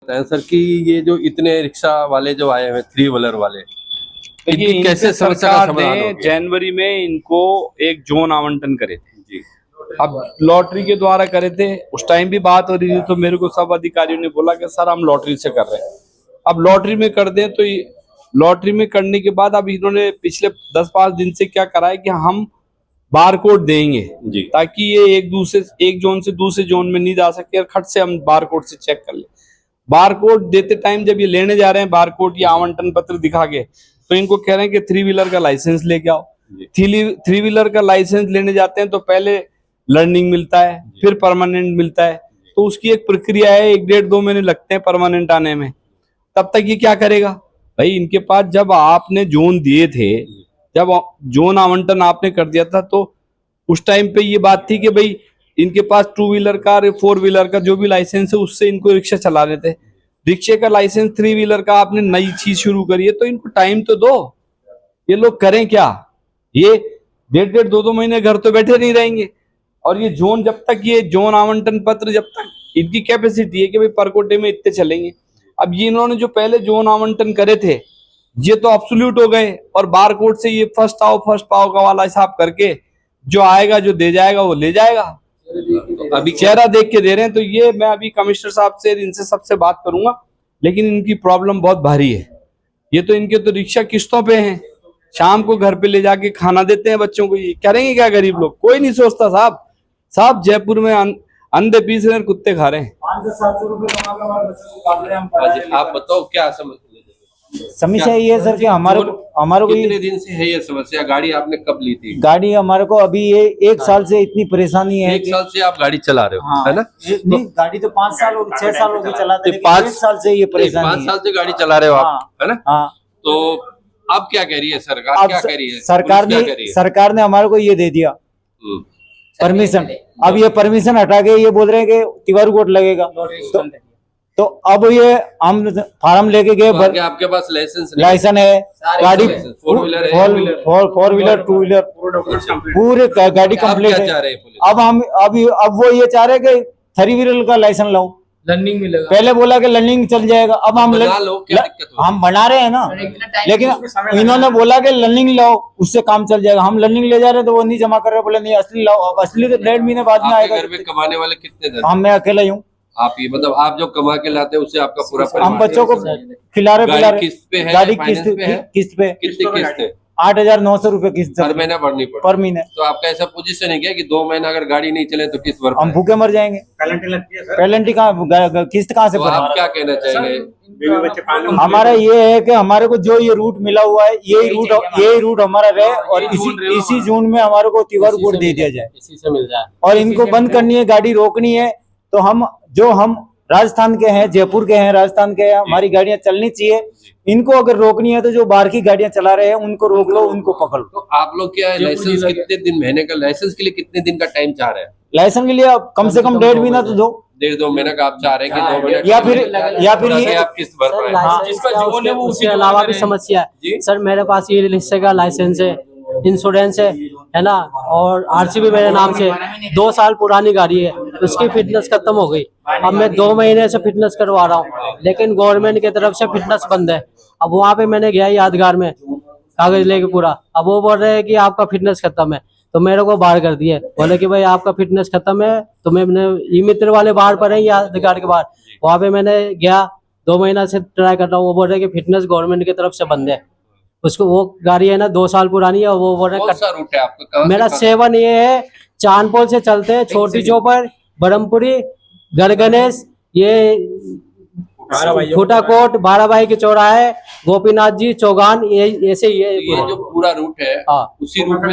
Sir कि ये जो इतने रिक्शा वाले जो आए हैं, थ्री व्हीलर वाले, देखिए इनकी कैसे समस्या का सरकार समाधान ने होगा? जनवरी में इनको एक जोन आवंटन करे थे जी अब लॉटरी के द्वारा करे थे। उस टाइम भी बात हो रही थी तो मेरे को सब अधिकारियों ने बोला कि सर हम लॉटरी से कर रहे हैं। अब लॉटरी में कर दें तो लॉटरी में करने के बाद अब इन्होंने पिछले 10-5 दिन से क्या करा है कि हम बार कोड देंगे जी ताकि ये एक जोन से दूसरे जोन में नहीं जा सके और खट से हम बार कोड से चेक कर ले। बार कोड देते टाइम जब ये लेने जा रहे हैं बार कोड या आवंटन पत्र दिखा के, तो इनको कह रहे हैं कि थ्री व्हीलर का लाइसेंस लेके आओ। थ्री व्हीलर का लाइसेंस लेने जाते हैं तो पहले लर्निंग मिलता है, फिर परमानेंट मिलता है, तो उसकी एक प्रक्रिया है, 1-1.5-2 महीने लगते हैं परमानेंट आने में। तब तक ये क्या करेगा भाई? इनके पास जब आपने जोन दिए थे, जब जोन आवंटन आपने कर दिया था, तो उस टाइम पे ये बात थी कि भाई इनके पास 2 व्हीलर का, 4 व्हीलर का जो भी लाइसेंस है उससे इनको रिक्शा चला रहे थे। रिक्शे का लाइसेंस 3 व्हीलर का आपने नई चीज शुरू करी है, तो इनको टाइम तो दो। ये लोग करें क्या? ये 1.5-2 महीने घर तो बैठे नहीं रहेंगे। और ये जोन, जब तक ये जोन आवंटन पत्र, जब तक इनकी कैपेसिटी है कि भाई परकोटे में इतने चलेंगे। अब ये इन्होंने जो पहले जोन आवंटन करे थे ये तो अब्सोल्यूट हो गए, और बार कोड से ये फर्स्ट आओ फर्स्ट पाओ का वाला हिसाब करके जो आएगा, जो दे जाएगा वो ले जाएगा। तो अभी चेहरा देख के दे रहे हैं। तो ये मैं अभी कमिश्नर साहब से, इनसे सबसे बात करूंगा, लेकिन इनकी प्रॉब्लम बहुत भारी है। ये तो इनके तो रिक्शा किस्तों पे हैं, शाम को घर पे ले जाके खाना देते हैं बच्चों को। ये करेंगे क्या गरीब लोग? कोई नहीं सोचता साहब जयपुर में अंधे पीस रहे हैं, कुत्ते खा रहे हैं। 500-700 रुपए आप बताओ क्या समस्या ये है सर कि हमारे को कितने दिन से है ये समस्या? गाड़ी आपने कब ली थी? गाड़ी हमारे को अभी ये 1 साल से इतनी परेशानी है। 1 साल से आप गाड़ी चला रहे हो, है ना? नहीं, गाड़ी तो 5 साल हो गए, 6 साल हो गए चलाते, लेकिन 5 1 साल से ये परेशानी 5 है। साल से गाड़ी चला रहे हो आप, है ना? हाँ, तो अब क्या कह रही है सरकार? क्या कह रही है सरकार ने हमारे को ये दे दिया परमिशन। अब ये परमिशन हटा के ये बोल रहे हैं कि तिवारी कोड लगेगा। तो अब ये हम फार्म लेके गए, तो आपके पास लाइसेंस है, गाड़ी 4 व्हीलर है, 4 व्हीलर 2 व्हीलर पूरे गाड़ी कंप्लीट है। अब वो ये चाह रहे कि 3 व्हीलर का लाइसेंस लाओ, लर्निंग मिलेगा। पहले बोला कि लर्निंग चल जाएगा, अब हम बना लो, क्या दिक्कत हो? हम बना रहे हैं ना, लेकिन इन्होंने बोला कि लर्निंग लाओ उससे काम चल जाएगा। हम लर्निंग ले जा रहे हैं तो वो नहीं जमा कर रहे, बोले नहीं असली लाओ। अब असली तो 1.5 महीने बाद में आपके आएगा। घर में कमाने वाले कितने जन? हम मैं अकेला ही हूँ। आप ये मतलब आप जो कमा के लाते हैं उससे आपका पूरा हम बच्चों को खिला रहे पिला रहे। किस्त पे है? गाड़ी फाइनेंस पे है? किस्त पे कितनी किस्त है? 8,900 रुपए किस्त हर महीना भरनी पड़ती पर महीने। तो आपका ऐसा पोजीशन है क्या कि 2 महीना अगर गाड़ी नहीं चले तो किस्त भर हम पाए? भूखे मर जाएंगे। पेनल्टी कहाँ, किस्त कहाँ से तो भरें? आप क्या कहना चाहेंगे? हमारा ये है कि हमारे को जो ये रूट मिला हुआ है यही रूट हमारा रहे, और इसी जून में हमारे को तिवारी कोड दे दिया जाए, इसी से मिल जाए। और इनको बंद करनी है, गाड़ी रोकनी है। तो हम राजस्थान के हैं, जयपुर के हैं, राजस्थान के हैं, हमारी गाड़ियां चलनी चाहिए। इनको अगर रोकनी है तो जो बाहर की गाड़ियां चला रहे हैं उनको रोक लो, उनको पकड़ लो। तो आप लोग क्या लाइसेंस कितने दिन, महीने का लाइसेंस के लिए कितने दिन का टाइम चाह रहे हैं? लाइसेंस के लिए आप कम से कम 1.5 महीना तो दो, 1.5-2 महीने का आप चाह रहे हैं कि 2 महीने या फिर ये ये आप किस्त भर पाए? जिसका जोन है वो उसके अलावा भी समस्या जी? है सर। मेरे पास ये रिक्शे का लाइसेंस है, इंश्योरेंस है ना, और आरसी भी मेरे नाम से 2 साल पुरानी गाड़ी है, उसकी फिटनेस खत्म हो गई। अब मैं 2 महीने से फिटनेस करवा रहा हूँ, लेकिन गवर्नमेंट की तरफ से फिटनेस बंद है। अब वहाँ पे मैंने गया यादगार में कागज लेके पूरा, अब वो बोल रहे हैं कि आपका फिटनेस खत्म है, तो मेरे को बाहर कर दिए। बोले कि भाई आपका फिटनेस खत्म है, तो मैंने ई मित्र वाले बाहर पर है यादगार के बाहर, वहाँ पे मैंने गया, 2 महीना से ट्राई कर रहा हूँ। वो बोल रहे कि फिटनेस गवर्नमेंट की तरफ से बंद है। उसको वो गाड़ी है ना 2 साल पुरानी है, वो बोल रहे कौन सा रूट है आपका? कहाँ से मेरा कहाँ? 7 ये है, चांदपोल से चलते हैं, छोटी चौपर, बरमपुरी, गढ़गणेश, ये छोटा कोट, 12 भाई के चौराहे, गोपीनाथ जी, चौगान, ये ऐसे ही है। ये जो पूरा रूट है हाँ। उसी रूट में